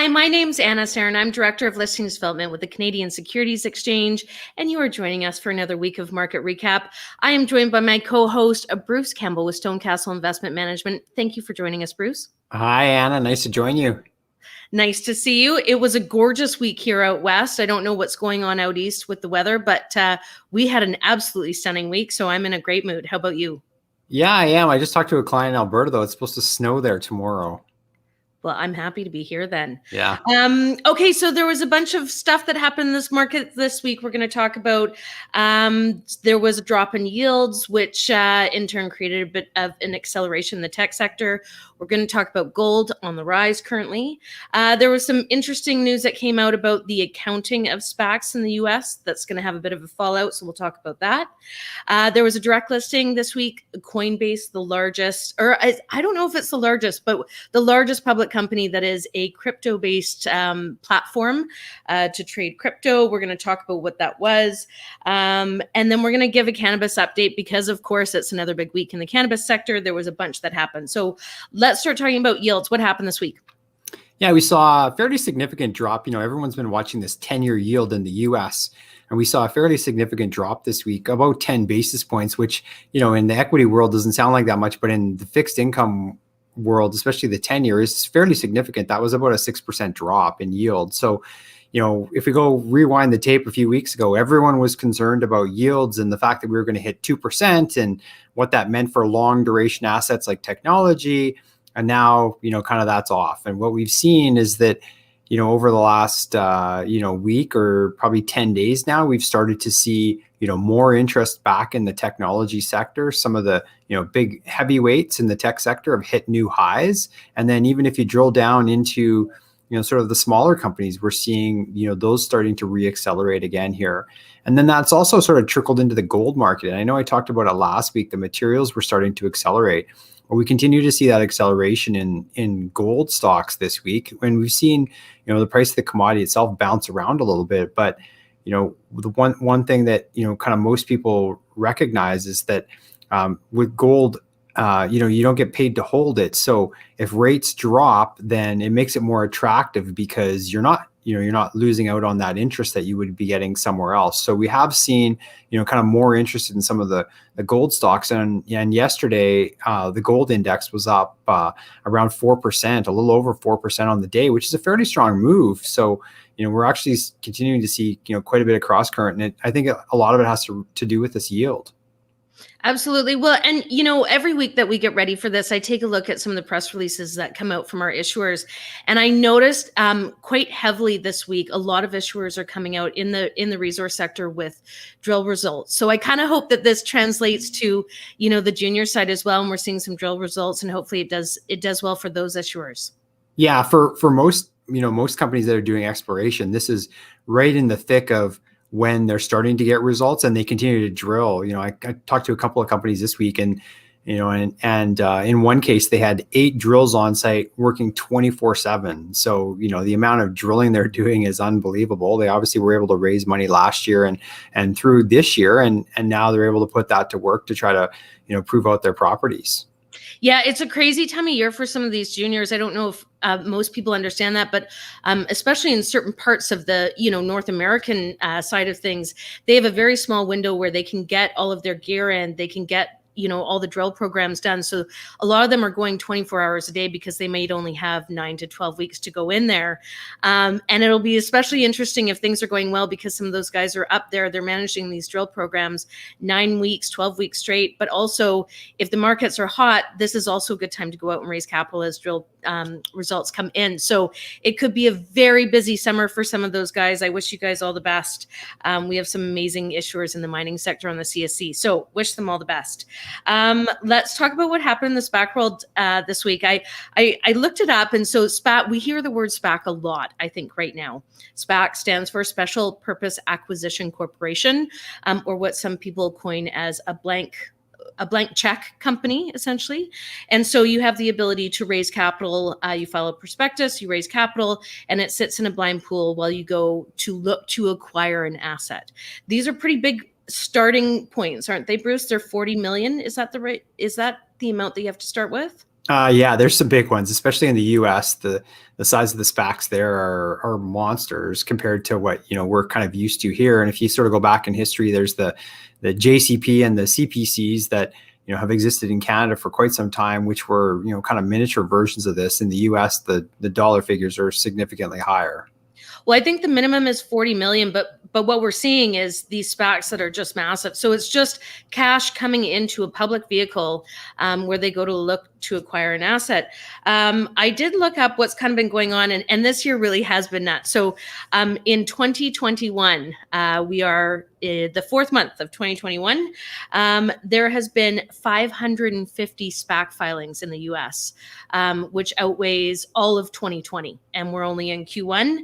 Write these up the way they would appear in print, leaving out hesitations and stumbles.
Hi, my name's Anna Serin. I'm Director of Listings Development with the Canadian Securities Exchange, and you are joining us for another week of Market Recap. I am joined by my co-host, Bruce Campbell with StoneCastle Investment Management. Thank you for joining us, Bruce. Hi, Anna. Nice to join you. Nice to see you. It was a gorgeous week here out west. I don't know what's going on out east with the weather, but we had an absolutely stunning week, so I'm in a great mood. How about you? Yeah, I am. I just talked to a client in Alberta, though. It's supposed to snow there tomorrow. Well, I'm happy to be here then. Yeah. Okay, so there was a bunch of stuff that happened in this market this week. We're going to talk about there was a drop in yields, which in turn created a bit of an acceleration in the tech sector. We're going to talk about gold on the rise currently. There was some interesting news that came out about the accounting of SPACs in the US. That's going to have a bit of a fallout, so we'll talk about that. There was a direct listing this week. Coinbase, the largest, or I don't know if it's the largest, but the largest public company that is a crypto-based platform to trade crypto. We're going to talk about what that was. And then we're going to give a cannabis update because, of course, it's another big week in the cannabis sector. There was a bunch that happened. So let's start talking about yields. What happened this week? Yeah, we saw a fairly significant drop. Everyone's been watching this 10-year yield in the US, and we saw a fairly significant drop this week, about 10 basis points, which, in the equity world doesn't sound like that much, but in the fixed income world, especially the 10-year, is fairly significant. That was about a 6% drop in yield. So, if we go rewind the tape a few weeks ago, everyone was concerned about yields and the fact that we were going to hit 2% and what that meant for long duration assets like technology. And now, kind of that's off. And what we've seen is that, over the last, week or probably 10 days now, we've started to see, more interest back in the technology sector. Some of the, big heavyweights in the tech sector have hit new highs. And then even if you drill down into, sort of the smaller companies, we're seeing, those starting to reaccelerate again here. And then that's also sort of trickled into the gold market. And I know I talked about it last week, the materials were starting to accelerate. Well, we continue to see that acceleration in gold stocks this week, when we've seen, the price of the commodity itself bounce around a little bit. But, the one thing that, kind of most people recognize is that with gold, you don't get paid to hold it. So if rates drop, then it makes it more attractive because you're not losing out on that interest that you would be getting somewhere else. So we have seen, kind of more interested in some of the gold stocks. And yesterday, the gold index was up around 4%, a little over 4% on the day, which is a fairly strong move. So, we're actually continuing to see, quite a bit of cross current. And I think a lot of it has to do with this yield. Absolutely. Well, and every week that we get ready for this, I take a look at some of the press releases that come out from our issuers, and I noticed quite heavily this week, a lot of issuers are coming out in the resource sector with drill results. So I kind of hope that this translates to the junior side as well, and we're seeing some drill results, and hopefully it does well for those issuers. Yeah, for most most companies that are doing exploration, this is right in the thick of when they're starting to get results and they continue to drill. I talked to a couple of companies this week, and in one case they had 8 drills on site working 24/7. So, the amount of drilling they're doing is unbelievable. They obviously were able to raise money last year and through this year, and now they're able to put that to work to try to, prove out their properties. Yeah, it's a crazy time of year for some of these juniors. I don't know if most people understand that, but especially in certain parts of the North American side of things, they have a very small window where they can get all of their gear in. They can get all the drill programs done. So a lot of them are going 24 hours a day because they might only have 9 to 12 weeks to go in there. And it'll be especially interesting if things are going well, because some of those guys are up there, they're managing these drill programs 9 weeks, 12 weeks straight. But also if the markets are hot, this is also a good time to go out and raise capital as drill results come in. So it could be a very busy summer for some of those guys. I wish you guys all the best. We have some amazing issuers in the mining sector on the CSC. So wish them all the best. Let's talk about what happened in the SPAC world this week. I looked it up, and so SPAC, we hear the word SPAC a lot, I think, right now. SPAC stands for Special Purpose Acquisition Corporation, or what some people coin as a blank check company, essentially. And so you have the ability to raise capital. You file a prospectus, you raise capital, and it sits in a blind pool while you go to look to acquire an asset. These are pretty big starting points, aren't they, Bruce? They're 40 million. Is that the amount that you have to start with? Yeah, there's some big ones, especially in the U.S. The size of the SPACs there are monsters compared to what we're kind of used to here. And if you sort of go back in history, there's the JCP and the CPCs that have existed in Canada for quite some time, which were kind of miniature versions of this. In the U.S., the dollar figures are significantly higher. Well, I think the minimum is 40 million, but what we're seeing is these SPACs that are just massive. So it's just cash coming into a public vehicle where they go to look to acquire an asset. I did look up what's kind of been going on, and this year really has been nuts. So in 2021, we are the fourth month of 2021. There has been 550 SPAC filings in the US, which outweighs all of 2020, and we're only in Q1.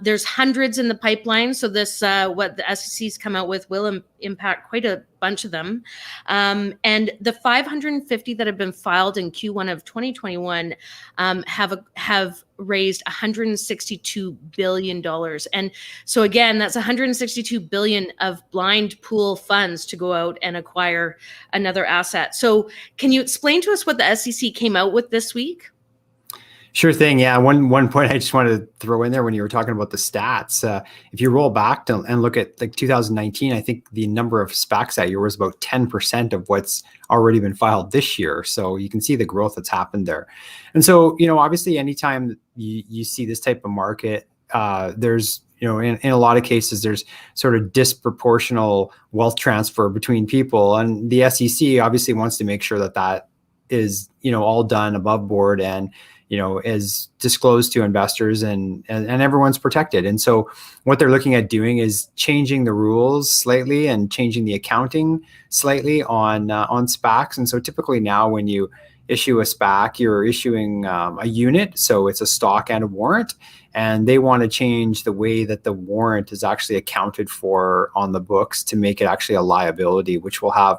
There's hundreds in the pipeline. So this, what the SEC's come out with will impact quite a bunch of them. And the 550 that have been filed in Q1 of 2021 have raised $162 billion. And so again, that's 162 billion of blind pool funds to go out and acquire another asset. So can you explain to us what the SEC came out with this week? Sure thing. Yeah. One point I just wanted to throw in there when you were talking about the stats. If you roll back and look at like 2019, I think the number of SPACs that year was about 10% of what's already been filed this year. So you can see the growth that's happened there. And so, obviously anytime you see this type of market, there's, in a lot of cases, there's sort of disproportional wealth transfer between people. And the SEC obviously wants to make sure that is, all done above board and, is disclosed to investors and everyone's protected. And so what they're looking at doing is changing the rules slightly and changing the accounting slightly on SPACs. And so typically now when you issue a SPAC, you're issuing a unit. So it's a stock and a warrant. And they want to change the way that the warrant is actually accounted for on the books to make it actually a liability, which will have,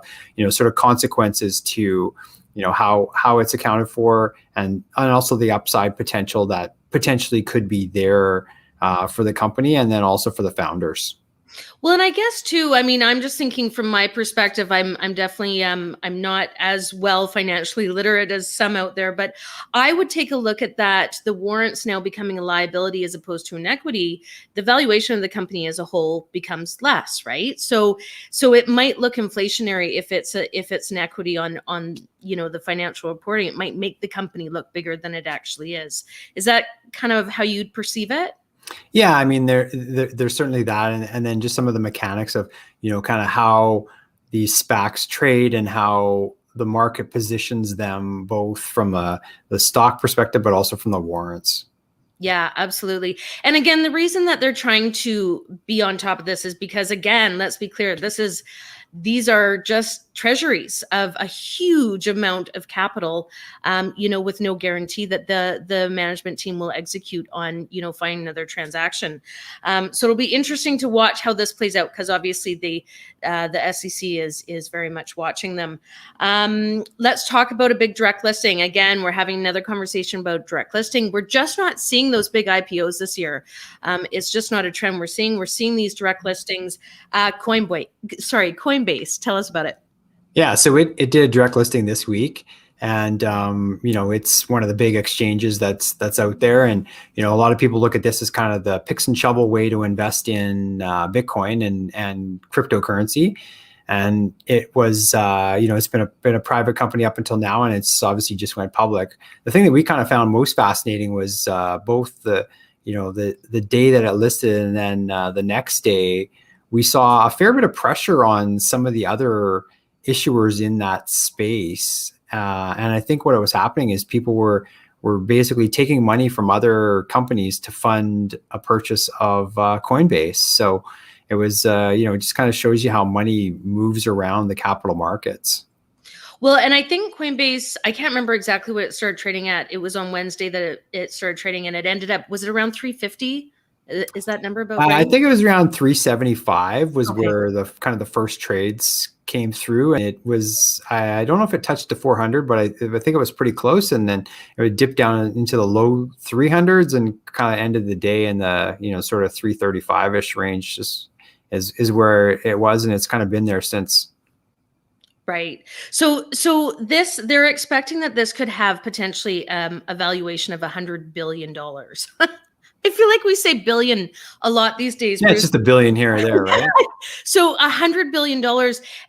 sort of consequences to how it's accounted for, and also the upside potential that potentially could be there for the company, and then also for the founders. Well, and I guess too, I mean, I'm just thinking from my perspective, I'm definitely, I'm not as well financially literate as some out there, but I would take a look at that. The warrants now becoming a liability as opposed to an equity, the valuation of the company as a whole becomes less, right? So it might look inflationary if it's an equity on the financial reporting. It might make the company look bigger than it actually is. Is that kind of how you'd perceive it? Yeah, I mean, there's certainly that, and then just some of the mechanics of kind of how these SPACs trade and how the market positions them, both from the stock perspective, but also from the warrants. Yeah, absolutely. And again, the reason that they're trying to be on top of this is because, again, let's be clear, these are just treasuries of a huge amount of capital, with no guarantee that the management team will execute on, finding another transaction. So it'll be interesting to watch how this plays out, because obviously the SEC is very much watching them. Let's talk about a big direct listing. Again, we're having another conversation about direct listing. We're just not seeing those big IPOs this year. It's just not a trend we're seeing. We're seeing these direct listings. Coinbase, tell us about it. Yeah, so it did a direct listing this week, and it's one of the big exchanges that's out there, and a lot of people look at this as kind of the picks and shovel way to invest in Bitcoin and cryptocurrency. And it was it's been a private company up until now, and it's obviously just went public. The thing that we kind of found most fascinating was both the day that it listed, and then the next day we saw a fair bit of pressure on some of the other issuers in that space. And I think what was happening is people were basically taking money from other companies to fund a purchase of Coinbase. So it was, it just kind of shows you how money moves around the capital markets. Well, and I think Coinbase, I can't remember exactly what it started trading at. It was on Wednesday that it started trading, and it ended up, was it around 350? Is that number about right? I think it was around 375 was where the kind of the first trades came through, and it was, I don't know if it touched the 400, but I think it was pretty close, and then it would dip down into the low 300s and kind of ended the day in the sort of 335-ish range, just is where it was, and it's kind of been there since. Right. So this, they're expecting that this could have potentially a valuation of $100 billion. I feel like we say billion a lot these days, Yeah, it's Bruce. just a billion here or there, right? So $100 billion.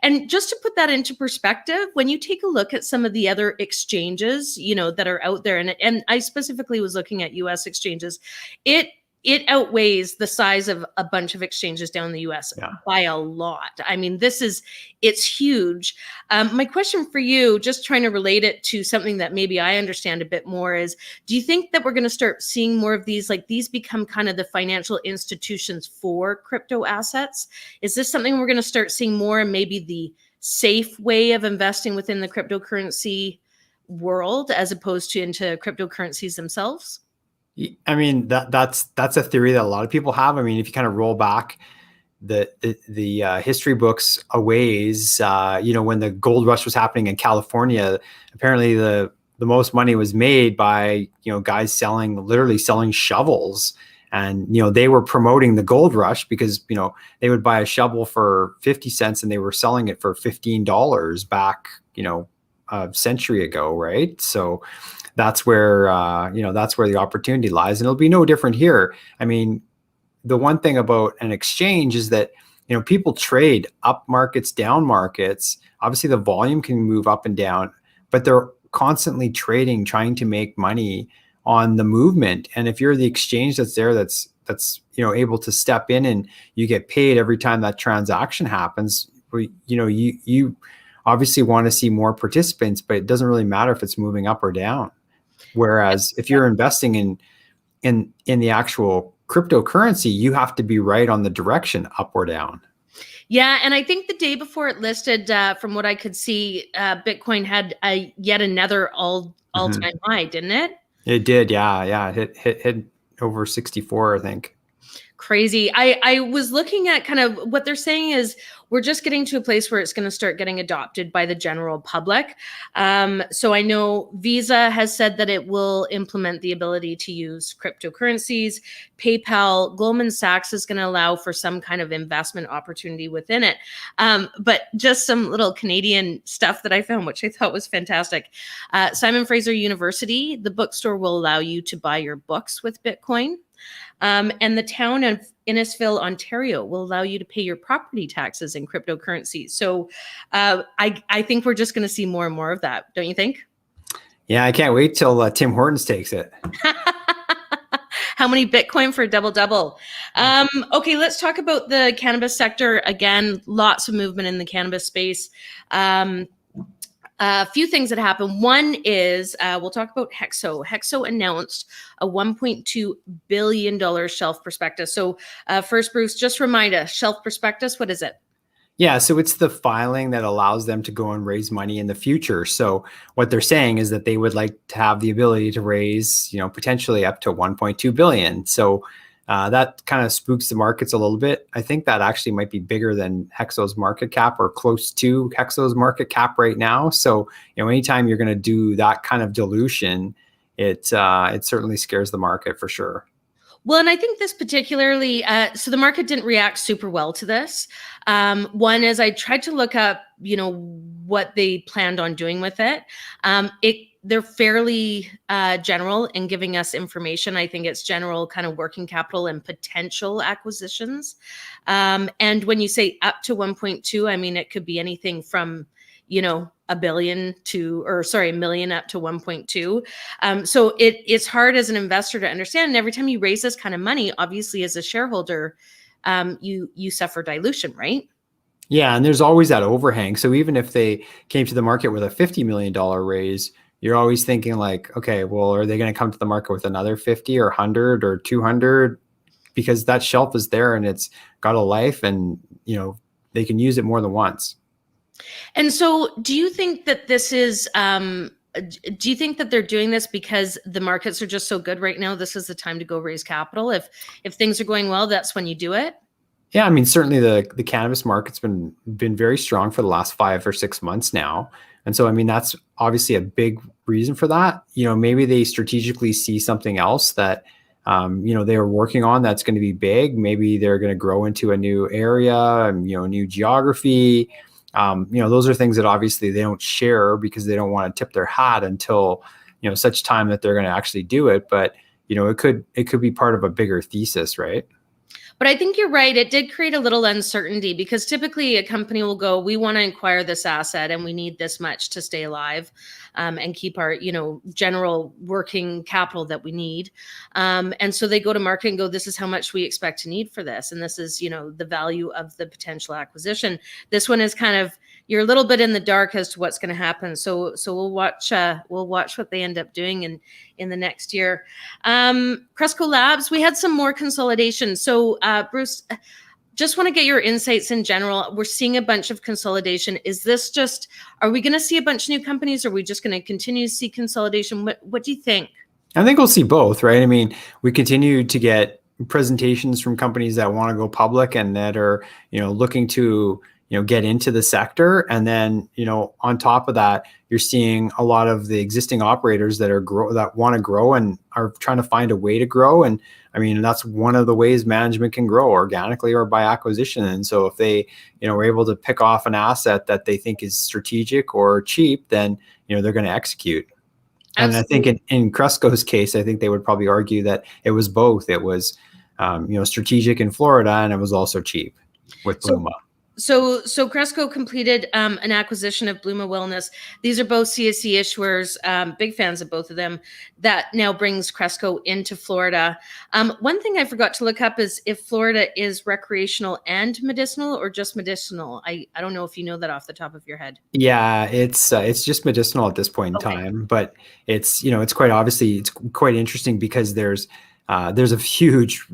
And just to put that into perspective, when you take a look at some of the other exchanges, that are out there, and I specifically was looking at US exchanges, it it outweighs the size of a bunch of exchanges down in the US Yeah. by a lot. I mean, it's huge. My question for you, just trying to relate it to something that maybe I understand a bit more, is do you think that we're going to start seeing more of these, like these become kind of the financial institutions for crypto assets? Is this something we're going to start seeing more, and maybe the safe way of investing within the cryptocurrency world as opposed to into cryptocurrencies themselves? I mean, that's a theory that a lot of people have. I mean, if you kind of roll back the history books a ways, when the gold rush was happening in California, apparently the most money was made by, guys literally selling shovels. And, they were promoting the gold rush because, they would buy a shovel for 50 cents and they were selling it for $15 back, a century ago. Right. So that's where, that's where the opportunity lies. And it'll be no different here. I mean, the one thing about an exchange is that, people trade up markets, down markets. Obviously the volume can move up and down, but they're constantly trading, trying to make money on the movement. And if you're the exchange that's there, that's able to step in and you get paid every time that transaction happens, you obviously want to see more participants, but it doesn't really matter if it's moving up or down. Whereas if you're investing in the actual cryptocurrency, you have to be right on the direction, up or down. Yeah, and I think the day before it listed, from what I could see, Bitcoin had yet another all-time high, didn't it? It did, yeah. It hit over 64, I think. Crazy. I was looking at kind of what they're saying is we're just getting to a place where it's going to start getting adopted by the general public. So I know Visa has said that it will implement the ability to use cryptocurrencies. PayPal, Goldman Sachs is going to allow for some kind of investment opportunity within it. But just some little Canadian stuff that I found, which I thought was fantastic. Simon Fraser University, the bookstore will allow you to buy your books with Bitcoin. And the town of Innisfil, Ontario, will allow you to pay your property taxes in cryptocurrency. So I think we're just going to see more and more of that. Don't you think? Yeah, I can't wait till Tim Hortons takes it. How many Bitcoin for a double-double? Okay, let's talk about the cannabis sector. Again, lots of movement in the cannabis space. A few things that happened. One is we'll talk about HEXO. HEXO announced a $1.2 billion shelf prospectus. So first, Bruce, just remind us, shelf prospectus, what is it? Yeah, so it's the filing that allows them to go and raise money in the future. So what they're saying is that they would like to have the ability to raise, potentially up to 1.2 billion. So that kind of spooks the markets a little bit. I think that actually might be bigger than HEXO's market cap, or close to HEXO's market cap right now. So, anytime you're going to do that kind of dilution, it certainly scares the market for sure. Well, and I think this particularly, so the market didn't react super well to this. One is I tried to look up, what they planned on doing with it. They're fairly general in giving us information. I think it's general kind of working capital and potential acquisitions. And when you say up to 1.2, I mean, it could be anything from, a million up to 1.2. So it's hard as an investor to understand. And every time you raise this kind of money, obviously as a shareholder, you suffer dilution, right? Yeah, and there's always that overhang. So even if they came to the market with a $50 million raise, you're always thinking like, okay, well, are they going to come to the market with another 50 or 100 or 200? Because that shelf is there and it's got a life, and, they can use it more than once. And so do you think that this is, do you think that they're doing this because the markets are just so good right now? This is the time to go raise capital. If things are going well, that's when you do it. Yeah, I mean, certainly the cannabis market's been very strong for the last 5 or 6 months now. And so, I mean, that's obviously a big reason for that. Maybe they strategically see something else that, they are working on that's going to be big. Maybe they're going to grow into a new area, new geography. Those are things that obviously they don't share because they don't want to tip their hat until, such time that they're going to actually do it. But, it could be part of a bigger thesis, right? But I think you're right. It did create a little uncertainty because typically a company will go, we want to acquire this asset and we need this much to stay alive, and keep our, general working capital that we need. And so they go to market and go, this is how much we expect to need for this. And this is, the value of the potential acquisition. This one is kind of, you're a little bit in the dark as to what's going to happen. So we'll watch what they end up doing in the next year. Cresco Labs, we had some more consolidation. So Bruce, just want to get your insights in general. We're seeing a bunch of consolidation. Is this just, are we going to see a bunch of new companies? Or are we just going to continue to see consolidation? What do you think? I think we'll see both, right? I mean, we continue to get presentations from companies that want to go public and that are, looking to, get into the sector. And then, on top of that, you're seeing a lot of the existing operators that want to grow and are trying to find a way to grow. And I mean, that's one of the ways management can grow, organically or by acquisition. And so if they, are able to pick off an asset that they think is strategic or cheap, then, they're going to execute. And absolutely. I think in Cresco's case, I think they would probably argue that it was both. It was, strategic in Florida, and it was also cheap with Bluma. So Cresco completed an acquisition of Bluma Wellness. These are both CSE issuers, big fans of both of them. That now brings Cresco into Florida. One thing I forgot to look up is if Florida is recreational and medicinal or just medicinal. I don't know if you know that off the top of your head. Yeah, it's just medicinal at this point in time, but it's it's quite obviously it's quite interesting because there's a huge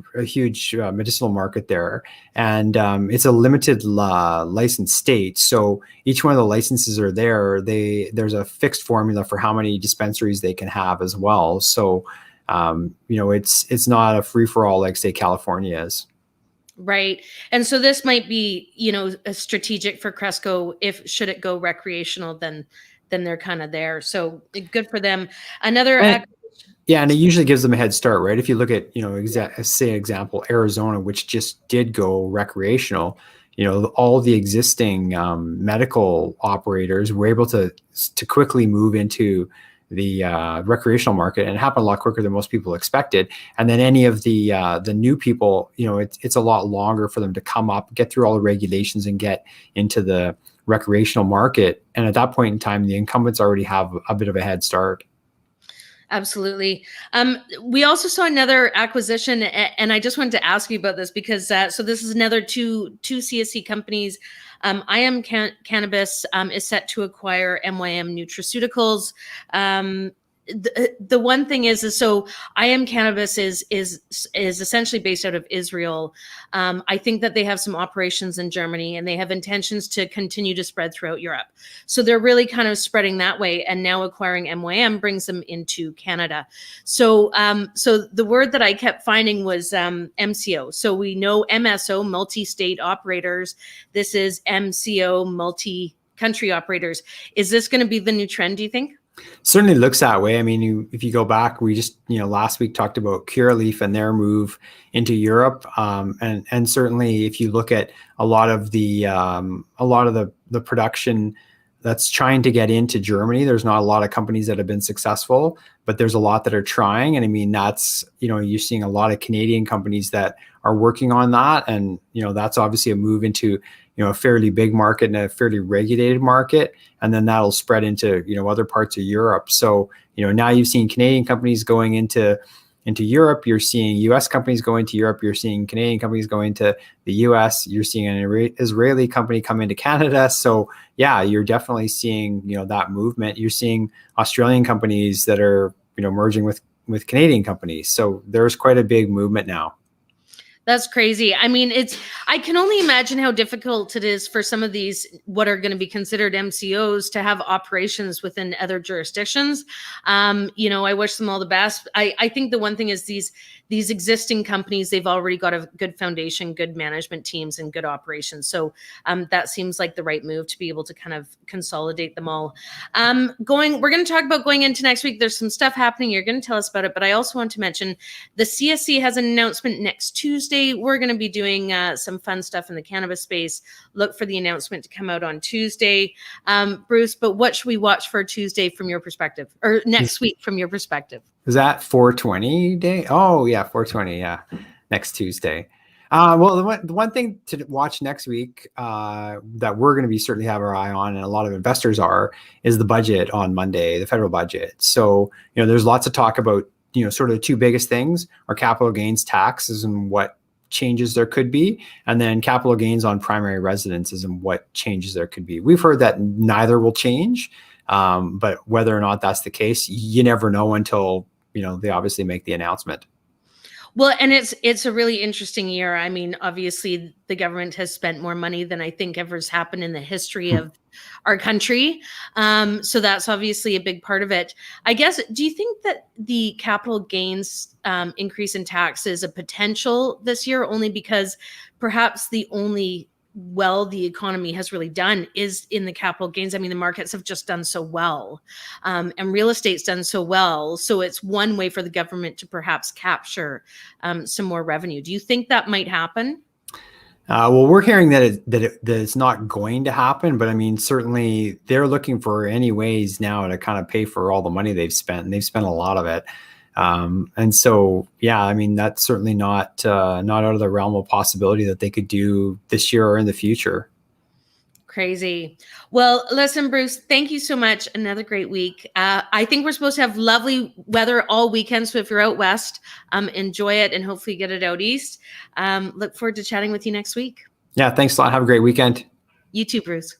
medicinal market there, and it's a limited license state. So each one of the licenses are there. There's a fixed formula for how many dispensaries they can have as well. So it's not a free for all like say California is. Right. And so this might be, a strategic for Cresco. If should it go recreational, then they're kind of there. So good for them. Yeah, and it usually gives them a head start, right? If you look at, say example, Arizona, which just did go recreational, all the existing medical operators were able to quickly move into the recreational market, and it happened a lot quicker than most people expected. And then any of the new people, it's a lot longer for them to come up, get through all the regulations, and get into the recreational market. And at that point in time, the incumbents already have a bit of a head start. Absolutely. We also saw another acquisition, and I just wanted to ask you about this because so this is another two CSE companies. Cannabis is set to acquire MYM Nutraceuticals. The one thing is so Cannabis is essentially based out of Israel. I think that they have some operations in Germany, and they have intentions to continue to spread throughout Europe. So they're really kind of spreading that way, and now acquiring MYM brings them into Canada. So the word that I kept finding was MCO. So we know MSO, multi-state operators. This is MCO, multi-country operators. Is this going to be the new trend, do you think? Certainly looks that way. I mean, if you go back, we just, last week talked about Curaleaf and their move into Europe. And certainly if you look at a lot of the production that's trying to get into Germany, there's not a lot of companies that have been successful, but there's a lot that are trying. And I mean, that's, you're seeing a lot of Canadian companies that are working on that. And, that's obviously a move into, a fairly big market and a fairly regulated market. And then that'll spread into, other parts of Europe. So, now you've seen Canadian companies going into Europe. You're seeing US companies going to Europe. You're seeing Canadian companies going to the US. You're seeing an Israeli company come into Canada. So yeah, you're definitely seeing, that movement. You're seeing Australian companies that are, merging with Canadian companies. So there's quite a big movement now. That's crazy. I mean, I can only imagine how difficult it is for some of these, what are going to be considered MCOs, to have operations within other jurisdictions. I wish them all the best. I think the one thing is these existing companies, they've already got a good foundation, good management teams, and good operations. So that seems like the right move to be able to kind of consolidate them all. We're going to talk about going into next week. There's some stuff happening. You're going to tell us about it, but I also want to mention the CSC has an announcement next Tuesday Wednesday, we're going to be doing some fun stuff in the cannabis space. Look for the announcement to come out on Tuesday. Bruce, but what should we watch for Tuesday from your perspective, or next week from your perspective? Is that 420 day? Oh yeah, 420. Yeah, next Tuesday. Well, the one thing to watch next week that we're going to be certainly have our eye on, and a lot of investors are, is the budget on Monday, the federal budget. So, there's lots of talk about, sort of the two biggest things are capital gains taxes and what changes there could be, and then capital gains on primary residences and what changes there could be. We've heard that neither will change, but whether or not that's the case, you never know until, they obviously make the announcement. Well, and it's a really interesting year. I mean, obviously, the government has spent more money than I think ever's happened in the history of our country. So that's obviously a big part of it. I guess, do you think that the capital gains increase in tax is a potential this year, only because perhaps the only the economy has really done is in the capital gains? I mean, the markets have just done so well, and real estate's done so well. So it's one way for the government to perhaps capture some more revenue. Do you think that might happen? Well, we're hearing that it's not going to happen, but I mean, certainly they're looking for any ways now to kind of pay for all the money they've spent, and they've spent a lot of it. And so, yeah, I mean, that's certainly not out of the realm of possibility that they could do this year or in the future. Crazy. Well, listen, Bruce, thank you so much. Another great week. I think we're supposed to have lovely weather all weekend. So if you're out west, enjoy it and hopefully get it out east. Look forward to chatting with you next week. Yeah, thanks a lot. Have a great weekend. You too, Bruce.